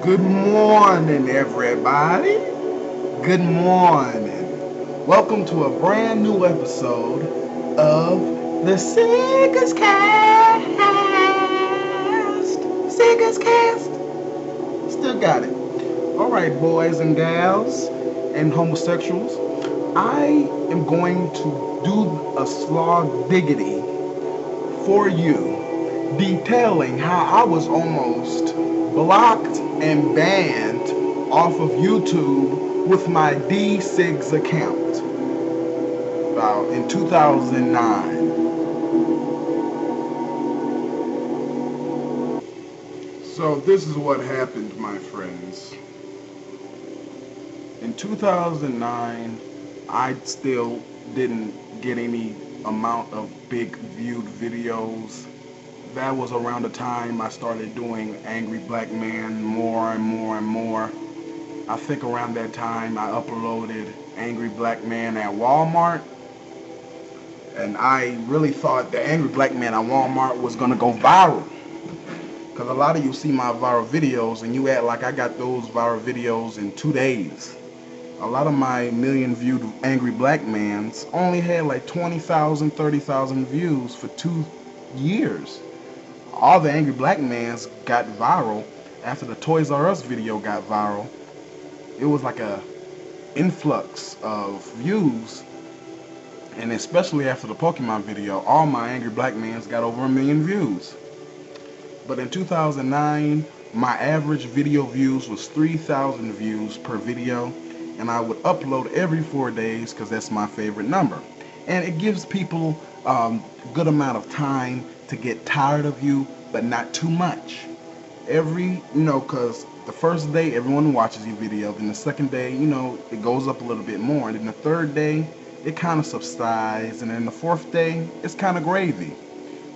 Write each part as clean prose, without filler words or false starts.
Good morning, everybody. Good morning. Welcome to a brand new episode of the Sickest Cast. Sickest Cast. Still got it. All right, boys and gals and homosexuals. I am going to do a slog diggity for you, detailing how I was almost blocked and banned off of YouTube with my D6 account in 2009. So this is what happened, my friends. In 2009, I still didn't get any amount of big viewed videos. That was around the time I started doing Angry Black Man more and more. I think around that time I uploaded Angry Black Man at Walmart, and I really thought the Angry Black Man at Walmart was gonna go viral, because a lot of you see my viral videos and you act like I got those viral videos in 2 days. A lot of my million viewed Angry Black Mans only had like 20,000, 30,000 views for 2 years. All the Angry Black Mans got viral after the Toys R Us video got viral. It was like a influx of views, and especially after the Pokemon video, all my Angry Black Mans got over 1 million views. But in 2009, my average video views was 3,000 views per video, and I would upload every 4 days because that's my favorite number. And it gives people a good amount of time to get tired of you, but not too much. Because the first day everyone watches your video, then the second day, it goes up a little bit more, and then the third day it kind of subsides, and then the fourth day it's kind of gravy.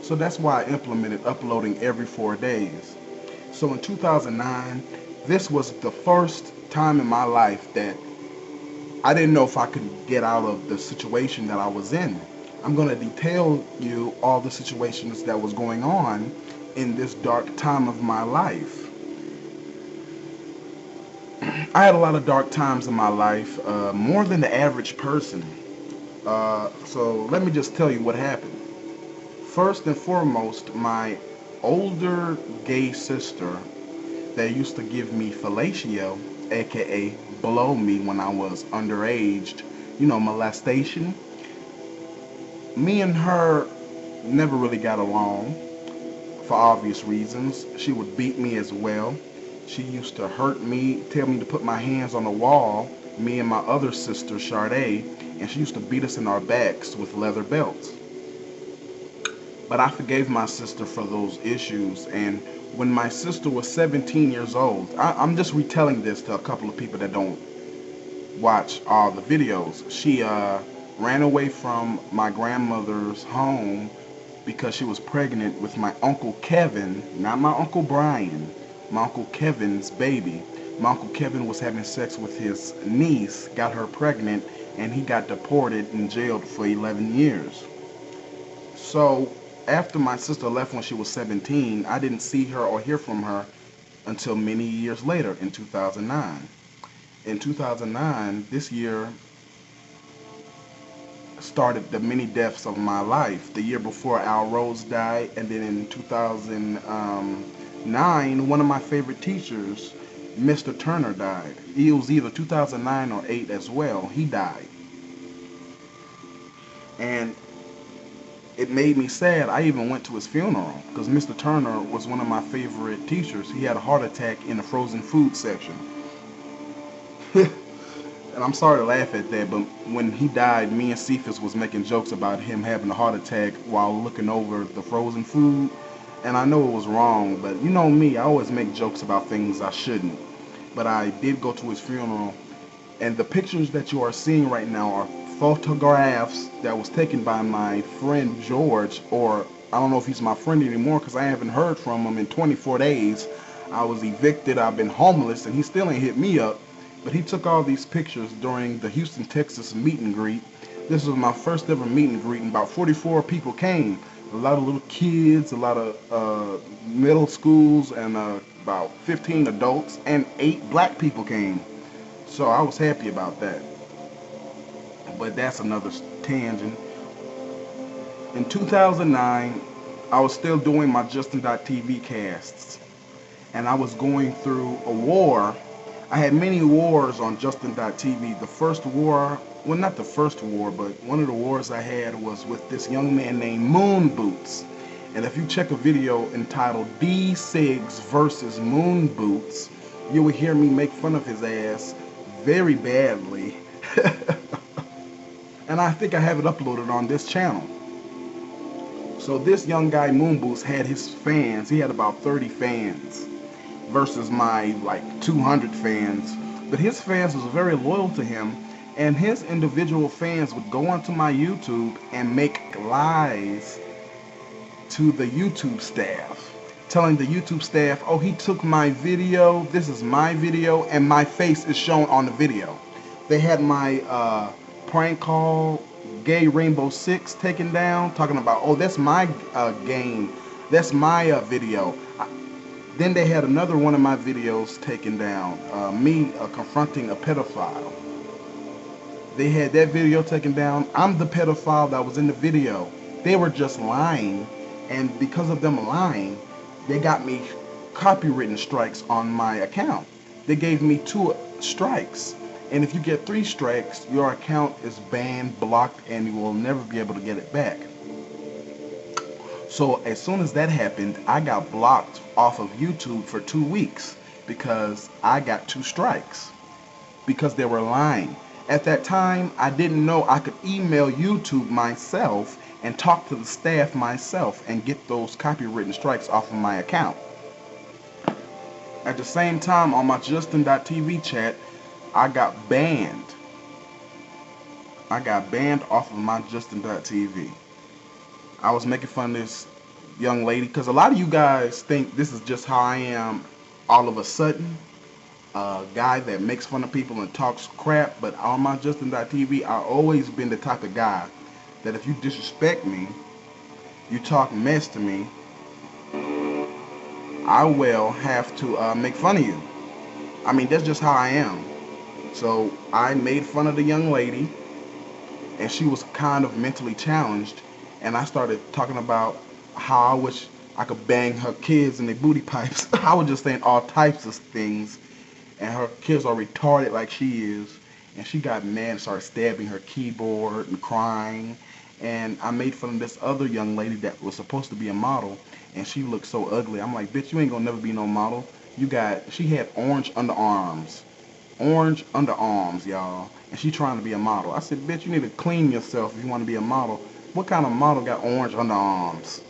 So that's why I implemented uploading every 4 days. So in 2009, this was the first time in my life that I didn't know if I could get out of the situation that I was in. I'm going to detail you all the situations that was going on in this dark time of my life. I had a lot of dark times in my life, more than the average person. So let me just tell you what happened. First and foremost, my older gay sister that used to give me fellatio, aka blow me when I was underage, molestation. Me and her never really got along for obvious reasons. She would beat me as well. She used to hurt me, tell me to put my hands on the wall, me and my other sister, Sade, and she used to beat us in our backs with leather belts. But I forgave my sister for those issues, and when my sister was 17 years old, I'm just retelling this to a couple of people that don't watch all the videos. She ran away from my grandmother's home because she was pregnant with my Uncle Kevin, not my Uncle Brian, my Uncle Kevin's baby. My Uncle Kevin was having sex with his niece, got her pregnant, and he got deported and jailed for 11 years. So after my sister left when she was 17, I didn't see her or hear from her until many years later in 2009. In 2009, this year started the many deaths of my life. The year before, Al Rose died, and then in 2009, one of my favorite teachers, Mr. Turner, died. It was either 2009 or 8 as well. He died. And it made me sad. I even went to his funeral because Mr. Turner was one of my favorite teachers. He had a heart attack in the frozen food section. And I'm sorry to laugh at that, but when he died, me and Cephas was making jokes about him having a heart attack while looking over the frozen food. And I know it was wrong, but you know me, I always make jokes about things I shouldn't. But I did go to his funeral, and the pictures that you are seeing right now are photographs that was taken by my friend George, or I don't know if he's my friend anymore because I haven't heard from him in 24 days. I was evicted, I've been homeless, and he still ain't hit me up. But he took all these pictures during the Houston, Texas meet and greet. This was my first ever meet and greet, and about 44 people came. a lot of little kids, a lot of middle schools, and about 15 adults, and 8 black people came. So I was happy about that. But that's another tangent. In 2009, I was still doing my Justin.tv casts, and I was going through a war. I had many wars on Justin.tv. The first war, well, not the first war, but one of the wars I had was with this young man named Moon Boots. And if you check a video entitled D Sigs versus Moon Boots, you will hear me make fun of his ass very badly. And I think I have it uploaded on this channel. So this young guy, Moon Boots, had his fans. He had about 30 fans versus my like 200 fans. But his fans was very loyal to him, and his individual fans would go onto my YouTube and make lies to the YouTube staff, telling the YouTube staff, oh, he took my video, this is my video, and my face is shown on the video. They had my prank call Gay Rainbow 6 taken down, talking about, oh, that's my game, that's my video. Then they had another one of my videos taken down, me confronting a pedophile. They had that video taken down. I'm the pedophile that was in the video. They were just lying, and because of them lying, they got me copywritten strikes on my account. They gave me 2 strikes. And if you get 3 strikes, your account is banned, blocked, and you will never be able to get it back. So as soon as that happened, I got blocked off of YouTube for 2 weeks because I got 2 strikes because they were lying. At that time, I didn't know I could email YouTube myself and talk to the staff myself and get those copywritten strikes off of my account. At the same time, on my Justin.tv chat, I got banned. I got banned off of my Justin.tv. I was making fun of this young lady because a lot of you guys think this is just how I am all of a sudden. A guy that makes fun of people and talks crap, but on my Justin.tv, I've always been the type of guy that if you disrespect me, you talk mess to me, I will have to make fun of you. I mean, that's just how I am. So I made fun of the young lady, and she was kind of mentally challenged, and I started talking about how I wish I could bang her kids in their booty pipes. I was just saying all types of things, and her kids are retarded like she is, and she got mad and started stabbing her keyboard and crying. And I made fun of this other young lady that was supposed to be a model, and she looked so ugly. I'm like, bitch, you ain't gonna never be no model. She had orange underarms. Orange underarms, y'all. And she trying to be a model. I said, bitch, you need to clean yourself if you want to be a model. What kind of model got orange underarms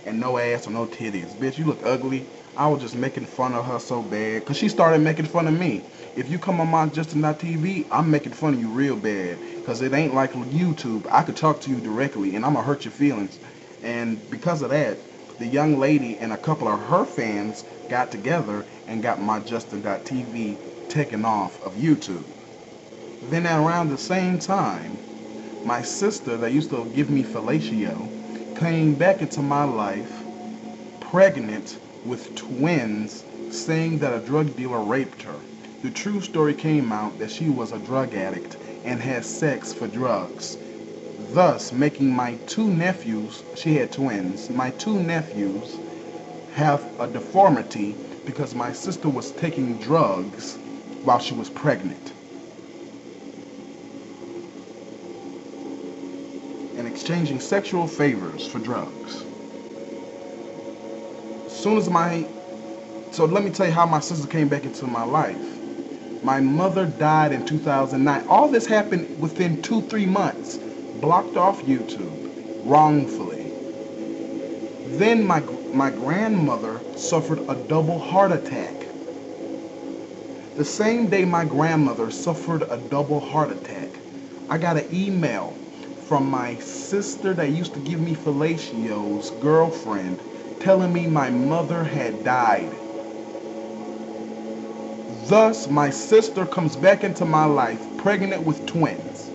and no ass or no titties? Bitch, you look ugly. I was just making fun of her so bad because she started making fun of me. If you come on my Justin.tv, I'm making fun of you real bad because it ain't like YouTube. I could talk to you directly and I'm gonna hurt your feelings. And because of that, the young lady and a couple of her fans got together and got my Justin.tv taken off of YouTube. Then around the same time, my sister that used to give me fellatio came back into my life pregnant with twins, saying that a drug dealer raped her. The true story came out that she was a drug addict and had sex for drugs, thus making my 2 nephews, she had twins, my 2 nephews have a deformity because my sister was taking drugs while she was pregnant and exchanging sexual favors for drugs. So let me tell you how my sister came back into my life. My mother died in 2009. All this happened within 2-3 months. Blocked off YouTube wrongfully. Then my grandmother suffered a double heart attack. The same day my grandmother suffered a double heart attack, I got an email from my sister that used to give me fellatio's girlfriend telling me my mother had died. Thus, my sister comes back into my life pregnant with twins.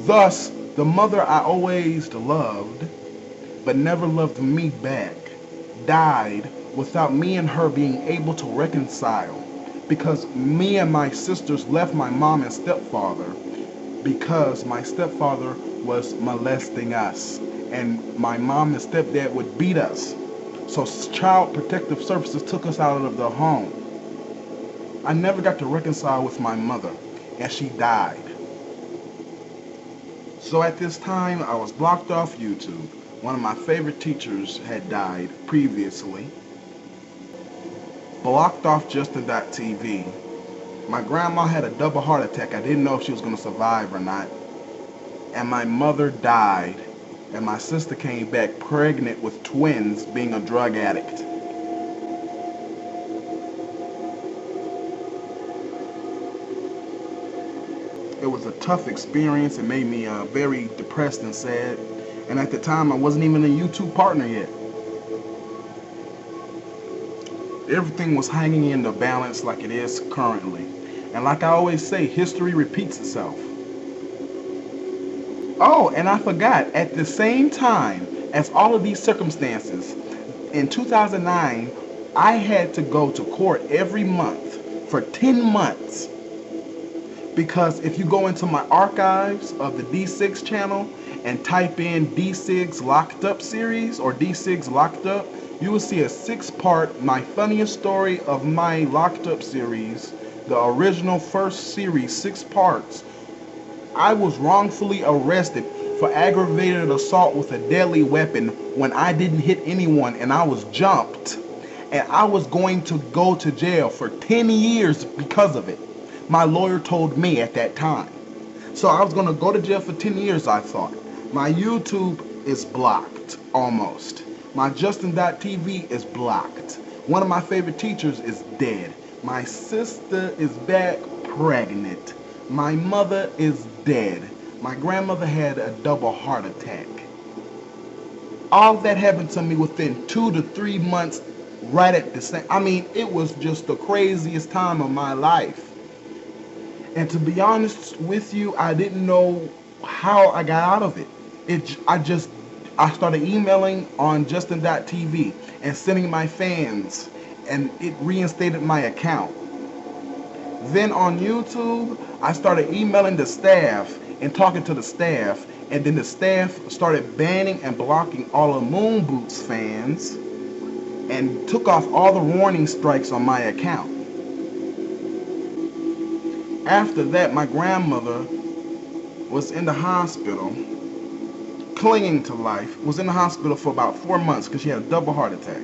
Thus, the mother I always loved but never loved me back, died without me and her being able to reconcile, because me and my sisters left my mom and stepfather because my stepfather was molesting us, and my mom and stepdad would beat us. So Child Protective Services took us out of the home. I never got to reconcile with my mother, and she died. So at this time, I was blocked off YouTube. One of my favorite teachers had died previously. Blocked off Justin.tv. My grandma had a double heart attack. I didn't know if she was going to survive or not. And my mother died. And my sister came back pregnant with twins, being a drug addict. It was a tough experience. It made me very depressed and sad. And at the time, I wasn't even a YouTube partner yet. Everything was hanging in the balance like it is currently. And like I always say, history repeats itself. Oh, and I forgot, at the same time as all of these circumstances, in 2009, I had to go to court every month for 10 months. Because if you go into my archives of the D6 channel and type in D6 Locked Up series or D6 Locked Up, you will see a 6-part, my funniest story of my Locked Up series, the original first series, 6 parts. I was wrongfully arrested for aggravated assault with a deadly weapon when I didn't hit anyone, and I was jumped. And I was going to go to jail for 10 years because of it. My lawyer told me at that time. So I was going to go to jail for 10 years, I thought. My YouTube is blocked, almost. My Justin.tv is blocked. One of my favorite teachers is dead. My sister is back pregnant. My mother is dead. My grandmother had a double heart attack. All that happened to me within 2 to 3 months, right at the same. I mean, it was just the craziest time of my life. And to be honest with you, I didn't know how I got out of it. I started emailing on Justin.tv and sending my fans, and it reinstated my account. Then on YouTube, I started emailing the staff and talking to the staff, and then the staff started banning and blocking all of Moon Boots fans and took off all the warning strikes on my account. After that, my grandmother was in the hospital, clinging to life, was in the hospital for about 4 months because she had a double heart attack.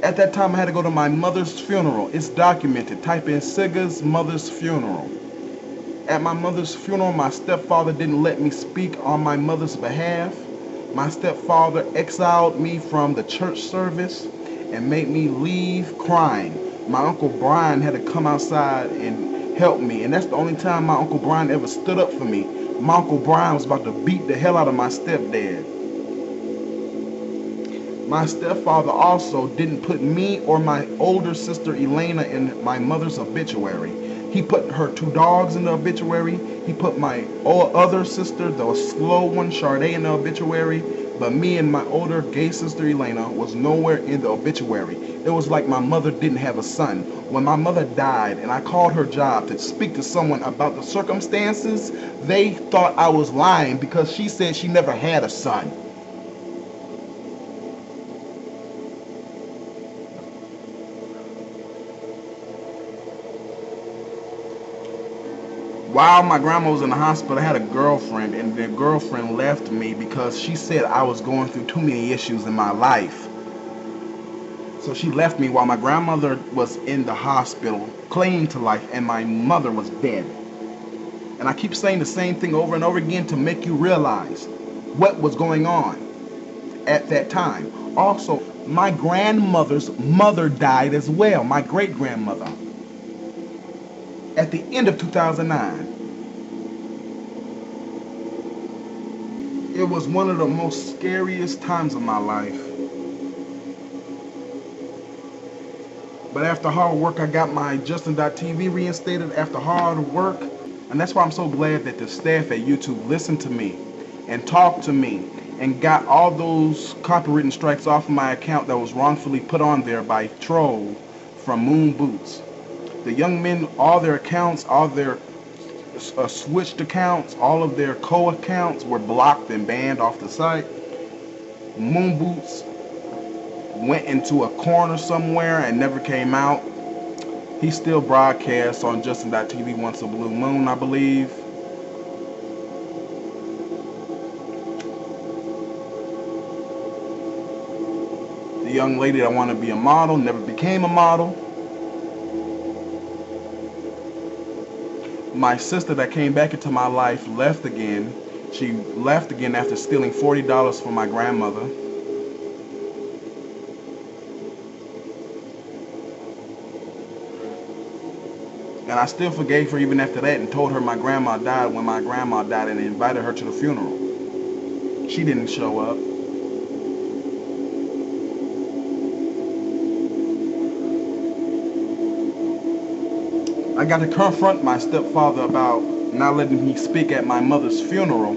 At that time, I had to go to my mother's funeral. It's documented. Type in Siga's mother's funeral. At my mother's funeral, my stepfather didn't let me speak on my mother's behalf. My stepfather exiled me from the church service and made me leave crying. My Uncle Brian had to come outside and help me, and that's the only time my Uncle Brian ever stood up for me. My Uncle Brian was about to beat the hell out of my stepdad. My stepfather also didn't put me or my older sister Elena in my mother's obituary. He put her 2 dogs in the obituary. He put my other sister, the slow one, Sade, in the obituary. But me and my older gay sister Elena was nowhere in the obituary. It was like my mother didn't have a son. When my mother died and I called her job to speak to someone about the circumstances, they thought I was lying because she said she never had a son. While my grandma was in the hospital, I had a girlfriend, and the girlfriend left me because she said I was going through too many issues in my life. So she left me while my grandmother was in the hospital, clinging to life, and my mother was dead. And I keep saying the same thing over and over again to make you realize what was going on at that time. Also, my grandmother's mother died as well, my great-grandmother, at the end of 2009. It was one of the most scariest times of my life. But after hard work, I got my Justin.tv reinstated after hard work. And that's why I'm so glad that the staff at YouTube listened to me and talked to me and got all those copywritten strikes off of my account that was wrongfully put on there by troll from Moon Boots. The young men, all their accounts, all their switched accounts, all of their co-accounts were blocked and banned off the site. Moon Boots went into a corner somewhere and never came out. He still broadcasts on Justin.tv once a blue moon, I believe. The young lady that wanted to be a model never became a model. My sister that came back into my life left again. She left again after stealing $40 from my grandmother. And I still forgave her even after that and told her my grandma died when my grandma died and invited her to the funeral. She didn't show up. I got to confront my stepfather about not letting me speak at my mother's funeral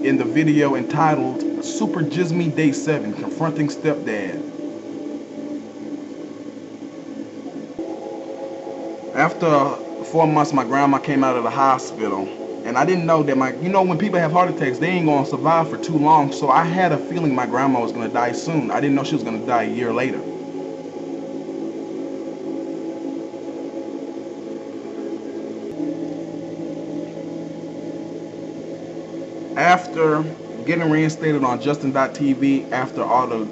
in the video entitled Super Jizmy Day 7, Confronting Stepdad. After 4 months, my grandma came out of the hospital, and I didn't know that when people have heart attacks, they ain't gonna survive for too long, so I had a feeling my grandma was gonna die soon. I didn't know she was gonna die a year later. After getting reinstated on Justin.tv, after all the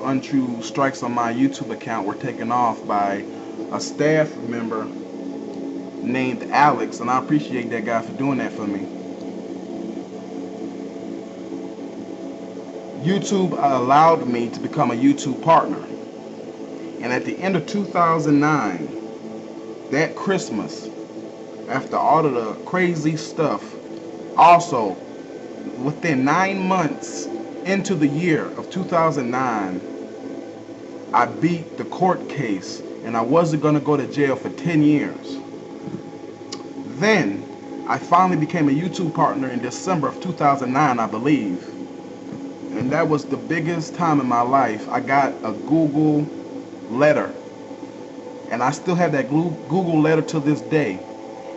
untrue strikes on my YouTube account were taken off by a staff member named Alex, and I appreciate that guy for doing that for me. YouTube allowed me to become a YouTube partner. And at the end of 2009, that Christmas, after all of the crazy stuff, also within 9 months into the year of 2009, I beat the court case and I wasn't going to go to jail for 10 years. Then I finally became a YouTube partner in December of 2009, I believe. And that was the biggest time in my life. I got a Google letter. And I still have that Google letter to this day.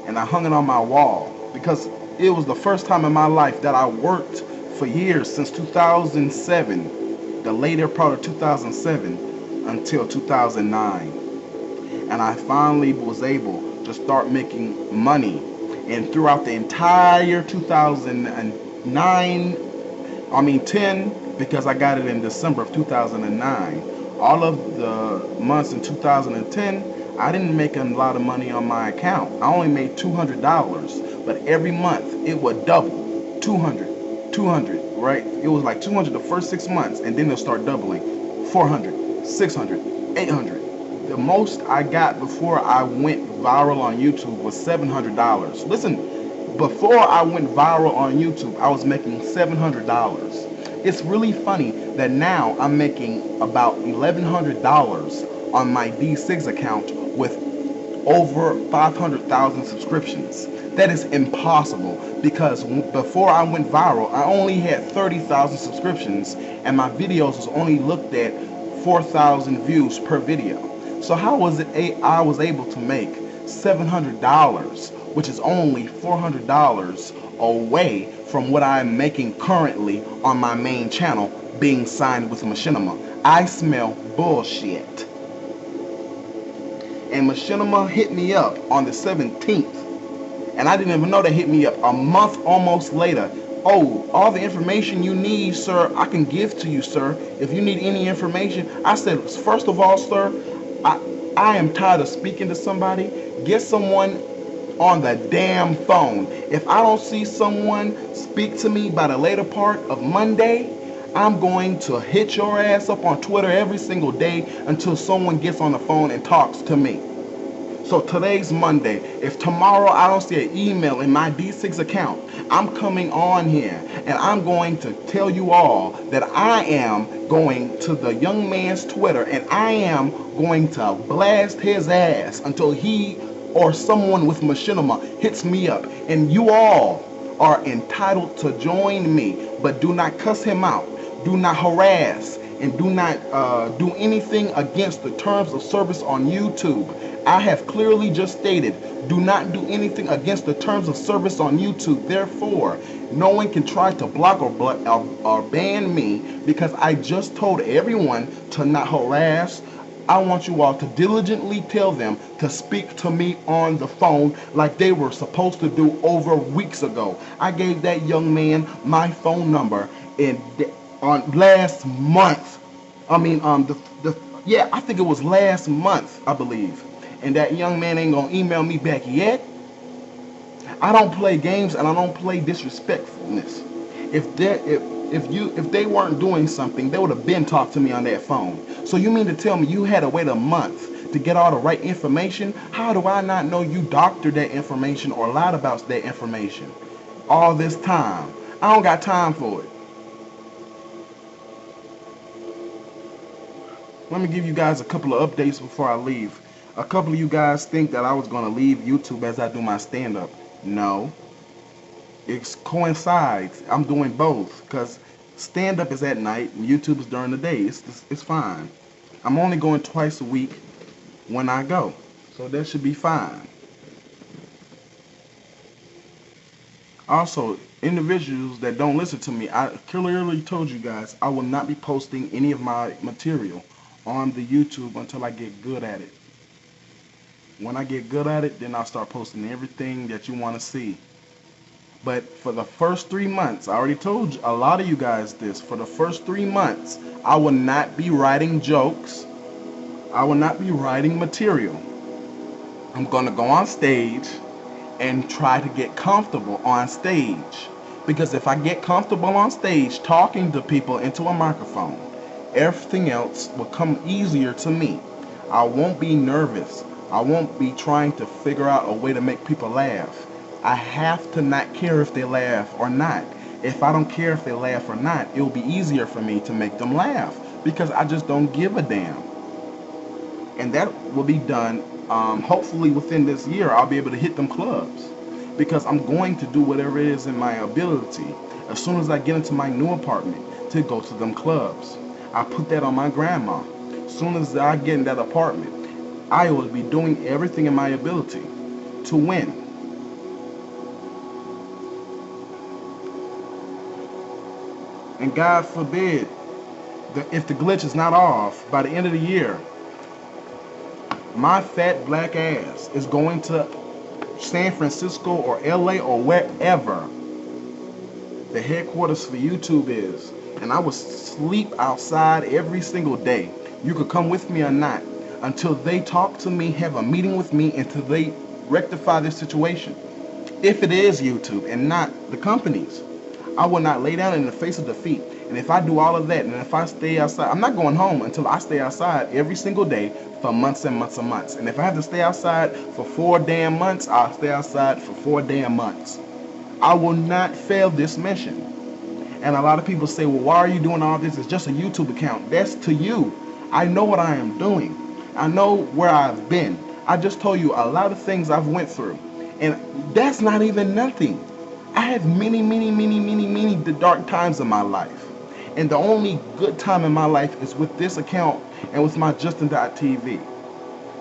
And I hung it on my wall because it was the first time in my life that I worked for years, since 2007, the later part of 2007 until 2009. And I finally was able to start making money. And throughout the entire 10, because I got it in December of 2009, all of the months in 2010, I didn't make a lot of money on my account. I only made $200. But every month it would double. 200, right? It was like 200 the first 6 months, and then it'll start doubling. 400, 600, 800. The most I got before I went viral on YouTube was $700. Listen, before I went viral on YouTube, I was making $700. It's really funny that now I'm making about $1,100 on my D6 account with over 500,000 subscriptions. That is impossible because before I went viral, I only had 30,000 subscriptions and my videos was only looked at 4,000 views per video. So how was it I was able to make $700, which is only $400 away from what I'm making currently on my main channel, being signed with Machinima? I smell bullshit. And Machinima hit me up on the 17th. And I didn't even know they hit me up a month almost later. Oh, all the information you need, sir, I can give to you, sir. If you need any information. I said, first of all, sir, I am tired of speaking to somebody. Get someone on the damn phone. If I don't see someone speak to me by the later part of Monday, I'm going to hit your ass up on Twitter every single day until someone gets on the phone and talks to me. So today's Monday. If tomorrow I don't see an email in my D6 account, I'm coming on here and I'm going to tell you all that I am going to the young man's Twitter and I am going to blast his ass until he or someone with Machinima hits me up. And you all are entitled to join me, but do not cuss him out. Do not harass and do not do anything against the terms of service on YouTube. I have clearly just stated, do not do anything against the terms of service on YouTube. Therefore, no one can try to block or ban me, because I just told everyone to not harass. I want you all to diligently tell them to speak to me on the phone like they were supposed to do over weeks ago. I gave that young man my phone number on last month. I mean, yeah, I think it was last month, I believe. And that young man ain't gonna email me back yet. I don't play games and I don't play disrespectfulness. If they weren't doing something, they would have been talked to me on that phone. So you mean to tell me you had to wait a month to get all the right information? How do I not know you doctored that information or lied about that information all this time? I don't got time for it. Let me give you guys a couple of updates before I leave. A couple of you guys think that I was going to leave YouTube as I do my stand-up. No. It coincides. I'm doing both, because stand-up is at night and YouTube is during the day. It's fine. I'm only going twice a week when I go, so that should be fine. Also, individuals that don't listen to me, I clearly told you guys I will not be posting any of my material on the YouTube until I get good at it. When I get good at it, then I'll start posting everything that you want to see. But for the first 3 months, I already told you, a lot of you guys this, for the first 3 months, I will not be writing jokes. I will not be writing material. I'm going to go on stage and try to get comfortable on stage. Because if I get comfortable on stage talking to people into a microphone, everything else will come easier to me. I won't be nervous. I won't be trying to figure out a way to make people laugh. I have to not care if they laugh or not. If I don't care if they laugh or not, it will be easier for me to make them laugh, because I just don't give a damn. And that will be done, hopefully within this year. I'll be able to hit them clubs, because I'm going to do whatever it is in my ability as soon as I get into my new apartment to go to them clubs. I put that on my grandma. As soon as I get in that apartment, I will be doing everything in my ability to win. And God forbid, if the glitch is not off, by the end of the year, my fat black ass is going to San Francisco or LA or wherever the headquarters for YouTube is. And I will sleep outside every single day. You could come with me or not, until they talk to me, have a meeting with me, until they rectify this situation. If it is YouTube and not the companies, I will not lay down in the face of defeat. And if I do all of that, and if I stay outside, I'm not going home until I stay outside every single day for months and months and months. And if I have to stay outside for 4 damn months, I'll stay outside for 4 damn months. I will not fail this mission. And a lot of people say, well, why are you doing all this? It's just a YouTube account. That's to you. I know what I am doing. I know where I've been. I just told you a lot of things I've went through. And that's not even nothing. I had many dark times in my life. And the only good time in my life is with this account and with my Justin.tv.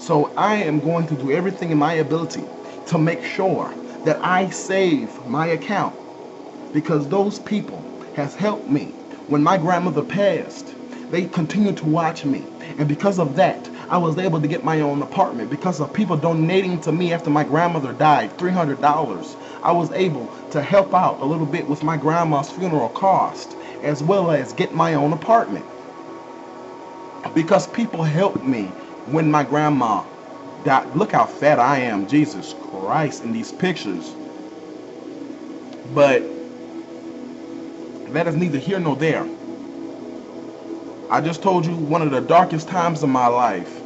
So I am going to do everything in my ability to make sure that I save my account, because those people has helped me. When my grandmother passed, they continued to watch me. And because of that, I was able to get my own apartment. Because of people donating to me after my grandmother died, $300, I was able to help out a little bit with my grandma's funeral cost, as well as get my own apartment. Because people helped me when my grandma died. Look how fat I am, Jesus Christ, in these pictures. But that is neither here nor there. I just told you one of the darkest times of my life.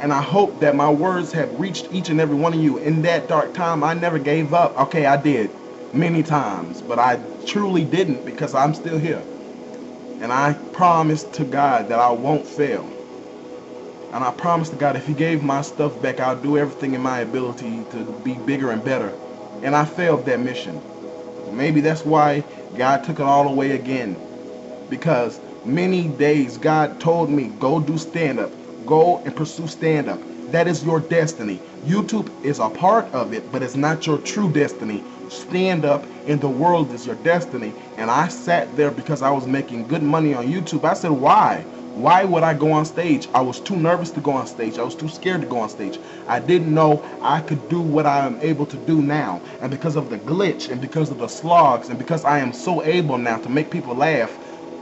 And I hope that my words have reached each and every one of you. In that dark time, I never gave up. Okay, I did many times, but I truly didn't, because I'm still here. And I promise to God that I won't fail. And I promise to God, if He gave my stuff back, I'll do everything in my ability to be bigger and better. And I failed that mission. Maybe that's why God took it all away again. Because many days God told me, go do stand-up. Go and pursue stand-up. That is your destiny. YouTube is a part of it, but it's not your true destiny. Stand-up in the world is your destiny. And I sat there because I was making good money on YouTube. I said, why? Why would I go on stage? I was too nervous to go on stage. I was too scared to go on stage. I didn't know I could do what I am able to do now. And because of the glitch and because of the slogs and because I am so able now to make people laugh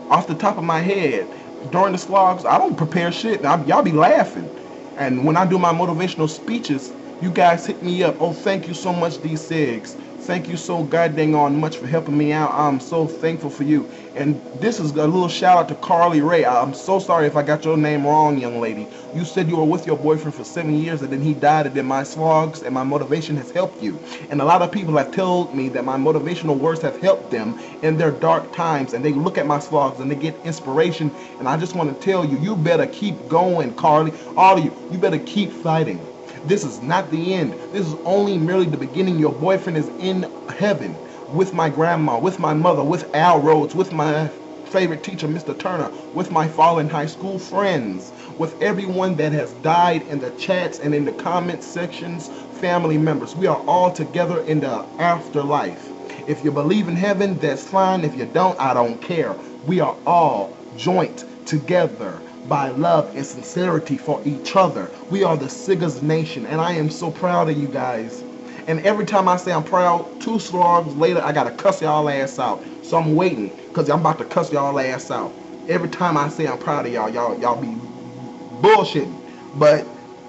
off the top of my head, during the slogs, I don't prepare shit. Y'all be laughing. And when I do my motivational speeches, you guys hit me up. Oh, thank you so much, D6. Thank you so goddamn much for helping me out. I'm so thankful for you. And this is a little shout out to Carly Ray. I'm so sorry if I got your name wrong, young lady. You said you were with your boyfriend for 7 years and then he died, and then my slogs and my motivation has helped you. And a lot of people have told me that my motivational words have helped them in their dark times, and they look at my slogs and they get inspiration. And I just want to tell you, you better keep going, Carly. All of you, you better keep fighting. This is not the end. This is only merely the beginning. Your boyfriend is in heaven with my grandma, with my mother, with Al Rhodes, with my favorite teacher, Mr. Turner, with my fallen high school friends, with everyone that has died in the chats and in the comment sections, family members. We are all together in the afterlife. If you believe in heaven, that's fine. If you don't, I don't care. We are all joint together by love and sincerity for each other. We are the Siggers Nation, and I am so proud of you guys. And every time I say I'm proud, 2 slogs later, I gotta cuss y'all ass out. So I'm waiting, because I'm about to cuss y'all ass out. Every time I say I'm proud of y'all be bullshitting. But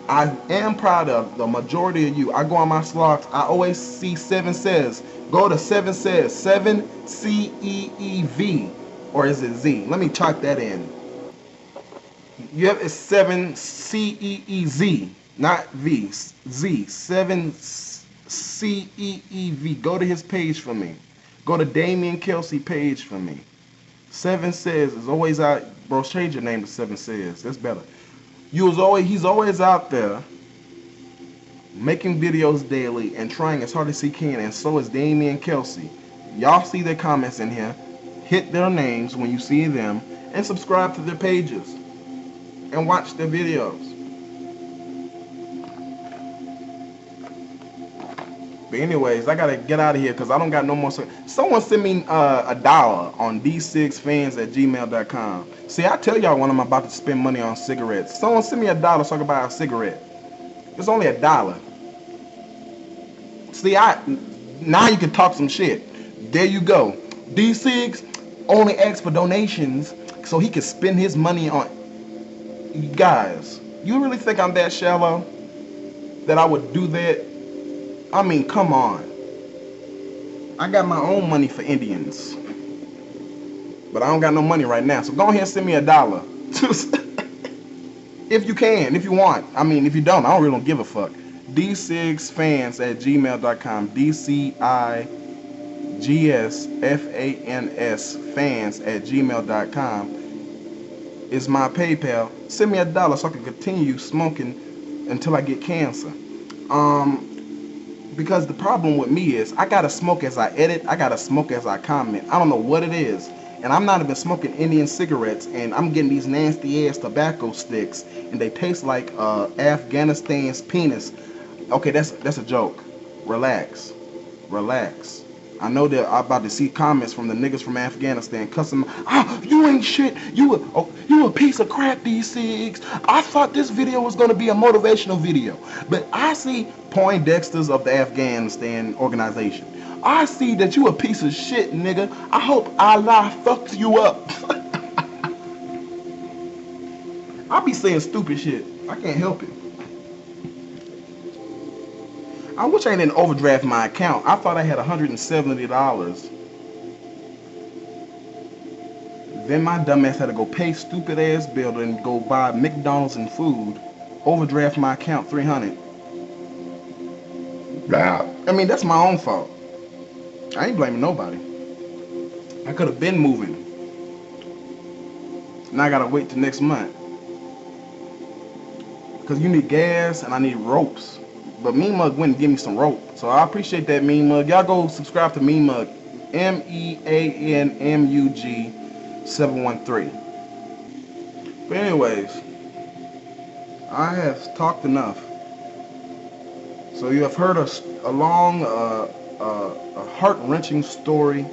I am proud of the majority of you. I go on my slogs, I always see 7 says. Go to 7 says, 7 C-E-E-V, or is it Z? Let me type that in. Yep, it's 7 C-E-E-Z, not V, Z, 7 C-E-E-V. Go to his page for me. Go to Damian Kelsey page for me. 7 says is always out. Bro, change your name to 7 says. That's better. He's always out there making videos daily and trying as hard as he can, and so is Damian Kelsey. Y'all see their comments in here. Hit their names when you see them and subscribe to their pages and watch their videos. But anyways, I gotta get out of here because I don't got no more. Someone send me $1 on d6fans@gmail.com. See, I tell y'all when I'm about to spend money on cigarettes. Someone send me $1 so I can buy a cigarette. It's only $1. See, now you can talk some shit. There you go. D6 only asks for donations so he can spend his money on. You guys, you really think I'm that shallow that I would do that? I mean, come on. I got my own money for Indians, but I don't got no money right now. So go ahead and send me $1. If you can, if you want. I mean, if you don't, I really don't give a fuck. d6fans@gmail.com. DCIGSFANS fans@gmail.com is my PayPal. Send me $1 so I can continue smoking until I get cancer. Because the problem with me is I gotta smoke as I edit, I gotta smoke as I comment. I don't know what it is. And I'm not even smoking Indian cigarettes, and I'm getting these nasty ass tobacco sticks, and they taste like Afghanistan's penis. Okay, that's a joke. Relax. Relax. I know that I'm about to see comments from the niggas from Afghanistan cussing. Oh, you ain't shit. You a piece of crap, D6. I thought this video was gonna be a motivational video, but I see Poindexters of the Afghanistan organization. I see that you a piece of shit, nigga. I hope Allah fucks you up. I be saying stupid shit. I can't help it. I wish I didn't overdraft my account. I thought I had $170. Then my dumbass had to go pay stupid ass bill and go buy McDonald's and food. Overdraft my account $300. I mean, that's my own fault. I ain't blaming nobody. I could have been moving. Now I gotta wait till next month. Cause you need gas and I need ropes. But Mean Mug went and give me some rope. So I appreciate that, Mean Mug. Y'all go subscribe to Mean Mug. MEANMUG 713. But anyways, I have talked enough. So you have heard a long, a heart-wrenching story.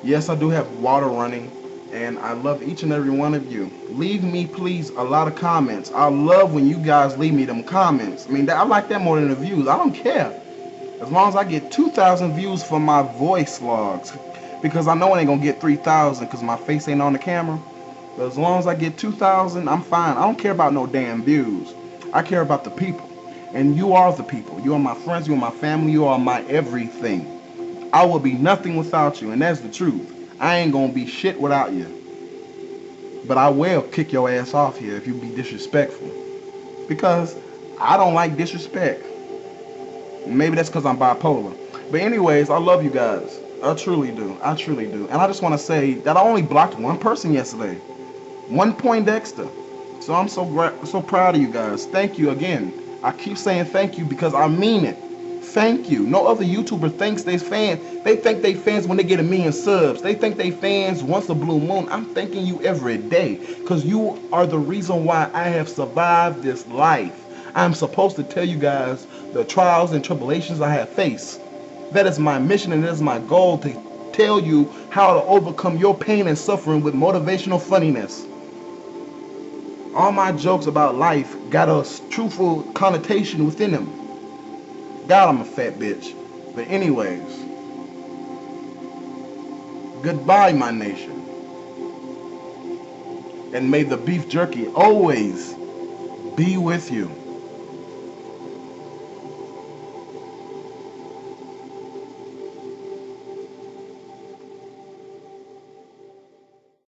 Yes, I do have water running, and I love each and every one of you. Leave me, please, a lot of comments. I love when you guys leave me them comments. I mean, I like that more than the views. I don't care. As long as I get 2,000 views for my voice logs, because I know I ain't gonna get 3,000 because my face ain't on the camera. But as long as I get 2,000, I'm fine. I don't care about no damn views. I care about the people. And you are the people. You are my friends. You are my family. You are my everything. I will be nothing without you, and that's the truth. I ain't gonna be shit without you. But I will kick your ass off here if you be disrespectful. Because I don't like disrespect. Maybe that's because I'm bipolar. But anyways, I love you guys. I truly do. I truly do. And I just want to say that I only blocked one person yesterday. One Poindexter. So I'm so proud of you guys. Thank you again. I keep saying thank you because I mean it. Thank you. No other YouTuber thinks they fans. They think they fans when they get 1,000,000 subs. They think they fans once a blue moon. I'm thanking you every day because you are the reason why I have survived this life. I'm supposed to tell you guys the trials and tribulations I have faced. That is my mission and that is my goal, to tell you how to overcome your pain and suffering with motivational funniness. All my jokes about life got a truthful connotation within them. God, I'm a fat bitch. But anyways, goodbye, my nation. And may the beef jerky always be with you.